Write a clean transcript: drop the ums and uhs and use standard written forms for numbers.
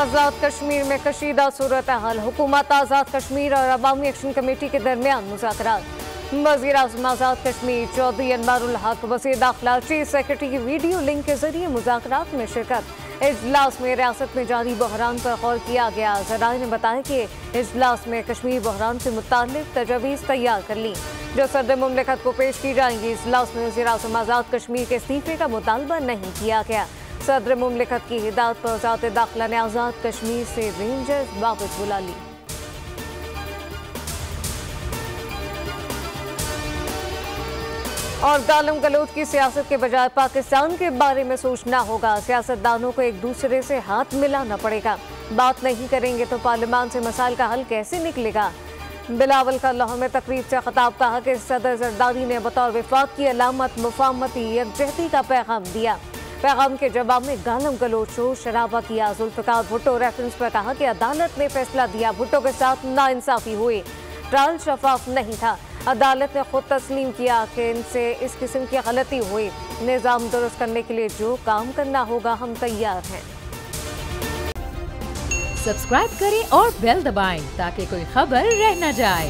आज़ाद कश्मीर में कशीदा सूरत हाल, हुकूमत आज़ाद कश्मीर और अवामी एक्शन कमेटी के दरमियान मुज़ाकरात। वज़ीर आज़म आज़ाद कश्मीर चौधरी अनवारुल हक वज़ीर दाखिला चीफ सेक्रेटरी की वीडियो लिंक के जरिए मुज़ाकरात में शिरकत। इजलास में रियासत में जारी बहरान पर गौर किया गया। ज़राए ने बताया कि इजलास में कश्मीर बहरान से मुताल्लिक़ तजावीज़ तैयार कर ली जो सदर मुमलिकत को पेश की जाएंगी। इजलास में वज़ीर आज़म आज़ाद कश्मीर के इस्तीफे का मुतालबा नहीं किया गया। सदर मुमलिकत की हिदायत पर वज़ारत दाखिला ने आज़ाद कश्मीर से रेंजर्स वापस बुला ली। और गालम गलोच की सियासत के बजाय पाकिस्तान के बारे में सोचना होगा। सियासतदानों को एक दूसरे से हाथ मिलाना पड़ेगा। बात नहीं करेंगे तो पार्लियामान से मसाइल का हल कैसे निकलेगा। बिलावल का लाहौर में तकरीब से खिताब कहा कि सदर जरदारी ने बतौर वफाक की अलामत मुफाहमती यकजहती का पैगाम दिया। पैगाम के जवाब में गालम गलोच और शराबा किया। जुल्फ़िकार भुट्टो रेफरेंस पर कहा कि अदालत ने फैसला दिया, भुट्टो के साथ नाइंसाफी हुई, ट्रायल शफाफ नहीं था। अदालत ने खुद तस्लीम किया कि इनसे इस किस्म की गलती हुई। निज़ाम दुरुस्त करने के लिए जो काम करना होगा हम तैयार हैं। सब्सक्राइब करें और बेल दबाएं ताकि कोई खबर रह न जाए।